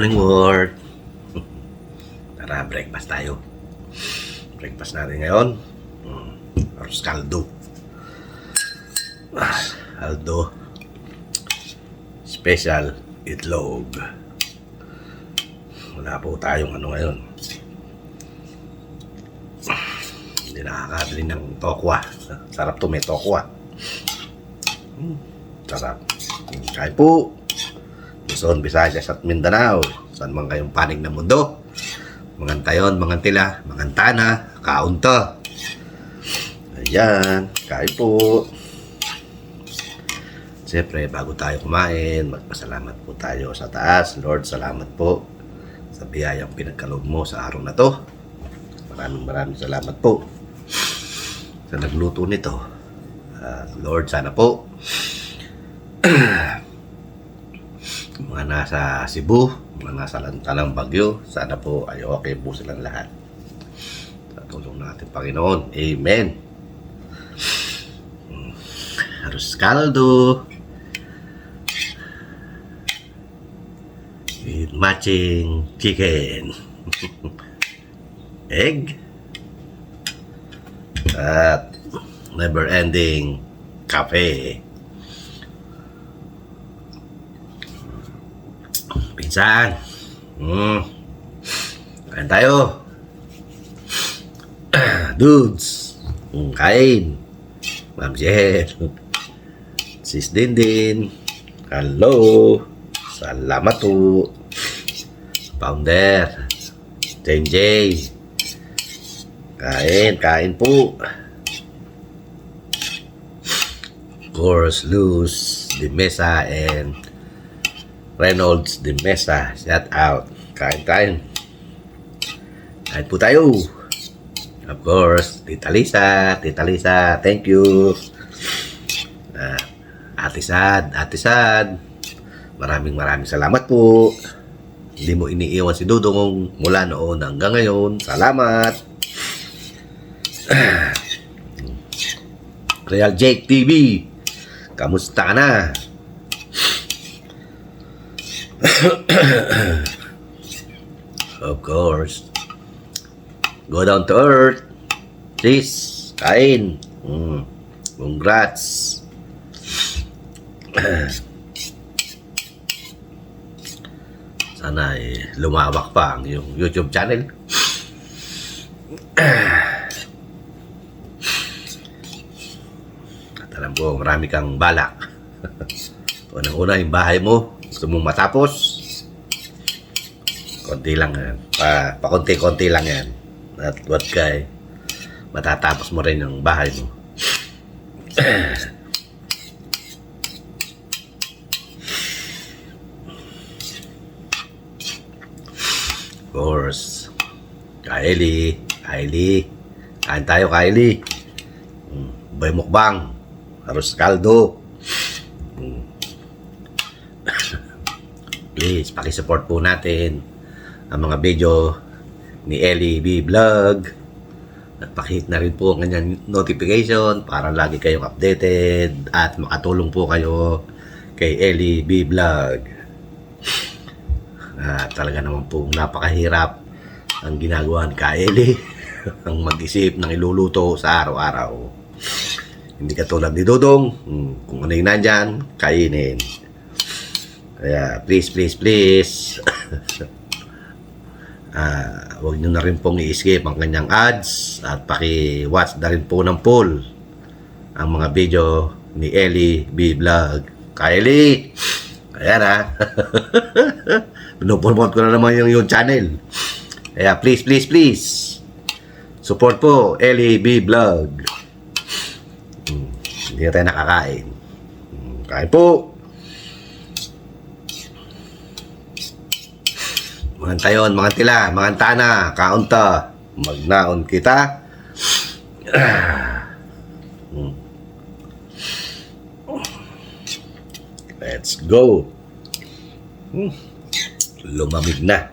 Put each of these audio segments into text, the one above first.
morning work. Tara, breakfast tayo. Breakfast natin ngayon. Arroz caldo. Aldo. Special itlog. Wala po tayong ano ngayon. Hindi nakakabili ng tokwa. Sarap to, may tokwa. Sarap. Kain po. Luzon, Visayas at Mindanao. Saan man kayong panig ng mundo. Mangantayon, mangantila, mangantana, kaunta. Ayan, kain po. Siyempre, bago tayo kumain, magpasalamat po tayo sa taas. Lord, salamat po sa biyayang pinagkaloob mo sa araw na to. Maraming salamat po sa nagluto nito. Lord, sana po mga nasa Cebu, mga nasa Lantanang Bagyo, sana po ay okay po silang lahat. Sa tulong ng ating Panginoon. Amen. Arroz caldo with matching chicken. Egg. At never-ending cafe. Pinsan. Kain tayo. Dudes. Kain. Ma'am Jel. Sis Dindin. Hello. Salamat po. Founder. JJ. Kain po. Of course, Luz de Mesa and Reynolds de Mesa. Shout out. Kain po tayo. Of course, Tita Lisa, thank you. Ate Sad, maraming salamat po. Hindi mo iniiwan si Dudong mula noon hanggang ngayon. Salamat. Real Jake TV, kamusta ka na? Of course, go down to earth. Please, kain. Congrats. Sana lumawak pa ang yung YouTube channel. At alam ko, marami kang balak. Unang-una, yung bahay mo, gusto mong matapos. Konti lang yan. Pakonti-konti lang yan. At what kay, matatapos mo rin yung bahay mo. Of course, Kylie. Kain tayo, Kylie. Bay mukbang. Arroz caldo. Please, pakisupport po natin ang mga video ni Ellie B Vlog. At pakihit na rin po ang kanyang notification para lagi kayong updated at makatulong po kayo kay Ellie B Vlog. Talaga naman po napakahirap ang ginagawa ni Ellie. Ang mag-isip ng iluluto sa araw-araw. Hindi katulad ni Dodong, kung ano yung nandyan, kainin. Kaya please huwag nyo na rin pong i-escape ang kanyang ads at paki-watch na rin po ng full ang mga video ni Ellie B Vlog. Kylie! Ayan ha. Pinupromote ko na naman yung channel. Kaya please support po Ellie B Vlog. Hindi na tayo nakakain. Kain po. Mangantayon, mangantila, mangantana, kaunta, magnaon kita. Let's go. Lumamig na.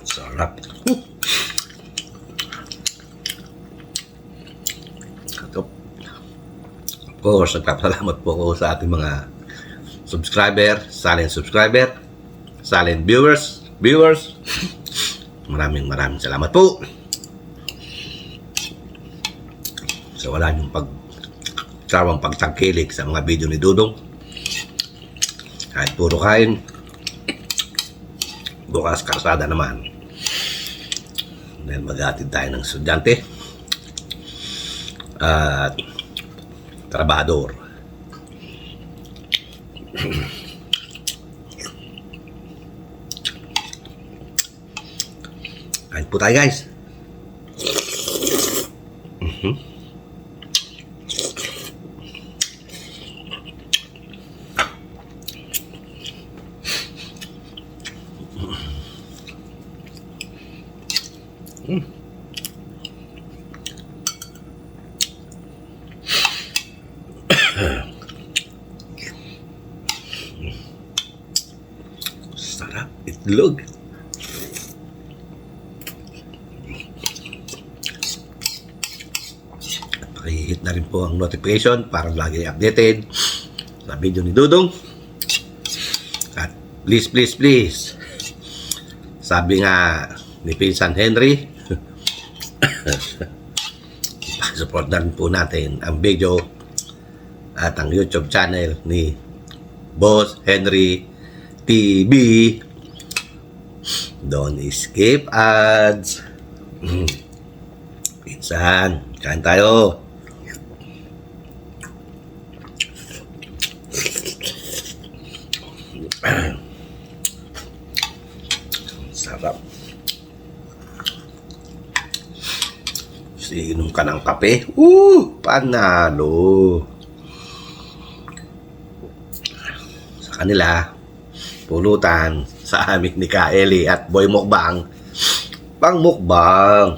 Sarap. course, nagpapasalamat po ako sa ating mga subscriber, silent subscriber, silent viewers. Maraming salamat po. So wala niyong sawang pagtangkilik sa mga video ni Dudong. Kahit puro kain, bukas karsada naman. Dahil mag-aatid tayo ng estudyante at trabador. Kain po tayo, guys. Sarap itlog. At pakihit na rin po ang notification para lagi updated sa video ni Dudong. At please, sabi nga ni Pinsan Henry, support na rin po natin ang video at ang YouTube channel ni Boss Henry TV. Don't skip ads. Pinsan, kain tayo. Sarap. Inom ka ng kape. Panalo. Sa kanila, pulutan. Sa amin ni Kaeli at Boy Mukbang. Pang mukbang.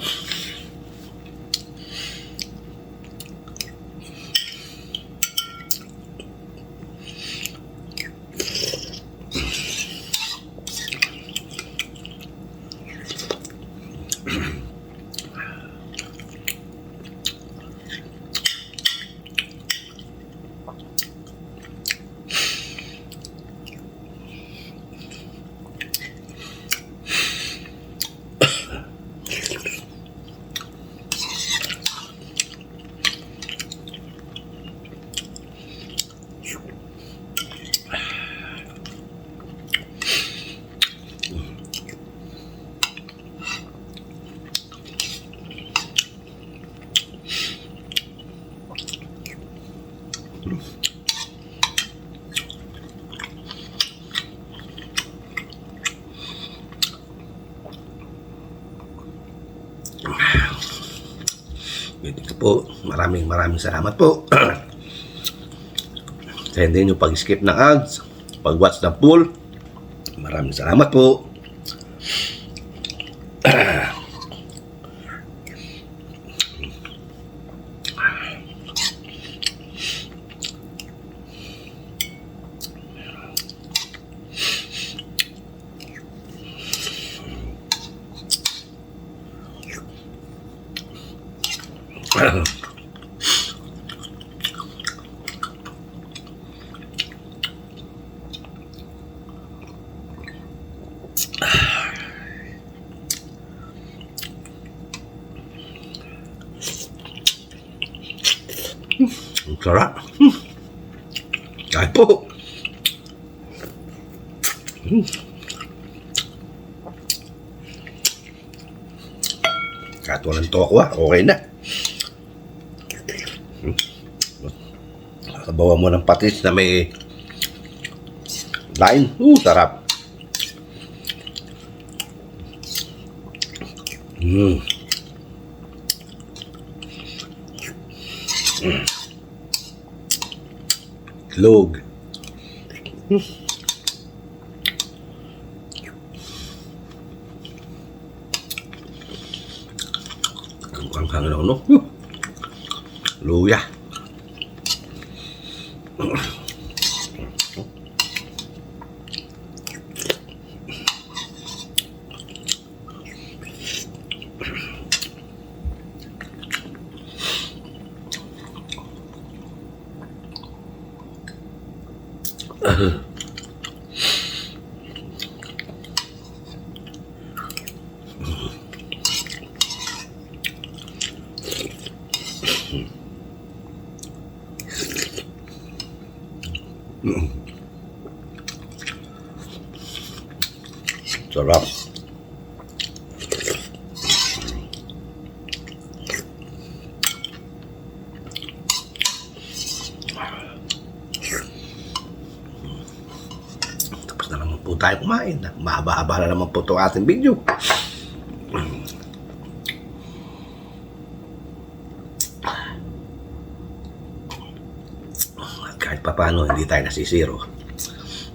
Ito po, maraming salamat po. Sa hindi nyo pag-skip ng ads, pag-watch ng full, maraming salamat po. Ang sarap. Kahit po. Kahit walang tokwa, okay na. Sabawan mo ng patis na may line. Sarap. Log. Ang kangang no? Luya. Sarap. Tapos na naman po tayo kumain. Mahaba-haba na naman po ito ating video. Kahit pa paano, hindi tayo nasisiro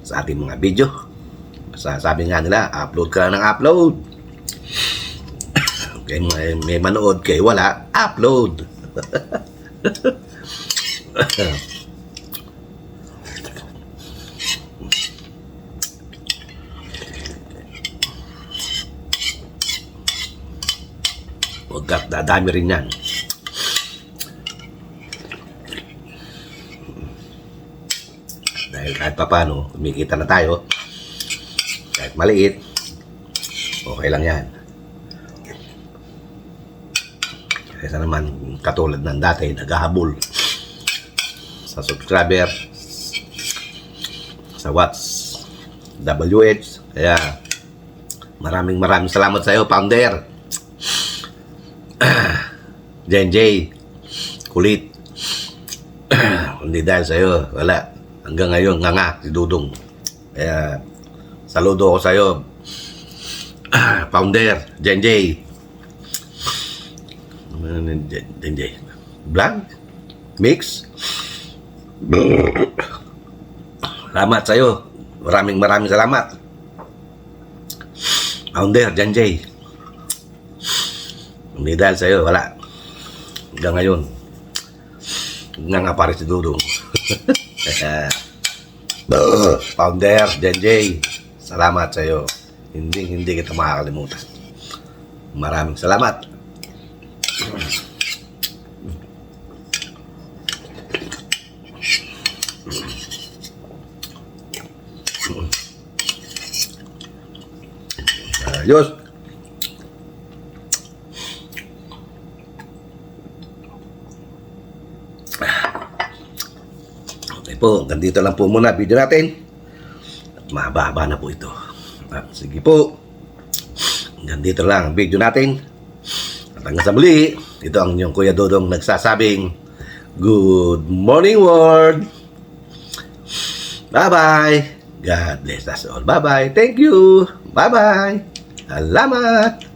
sa ating mga video. Sabi nga nila, upload ka lang ng upload. Okay, may manood kay wala, upload. Huwag ka, dadami rin yan. Dahil kahit pa paano, kumikita na tayo. Kahit maliit, okay lang yan. Kaysa naman katulad ng dati, naghahabol sa subscriber, sa WH. Kaya maraming salamat sa iyo, Founder. JJ, kulit. Hindi dahil sa iyo, wala. Hanggang ngayon, nga si Dudong. Kaya saludo ako sa iyo, Founder, JJ. JJ. Vlog? Mix? Salamat sa iyo. Maraming salamat. Founder, JJ. Hindi dahil sa iyo, wala. Hanggang ngayon, nga pare si Dudong. Founder, JJ. Salamat sa iyo. Hindi kita makakalimutan. Maraming salamat. Ayos. Okay po, ganito lang po muna video natin. At mahaba-haba na po ito. At sige po, ganito lang ang video natin. At hanggang sa muli, ito ang inyong Kuya Dodong nagsasabing good morning world. Bye-bye. God bless us all. Bye-bye. Thank you. Bye-bye. Salamat.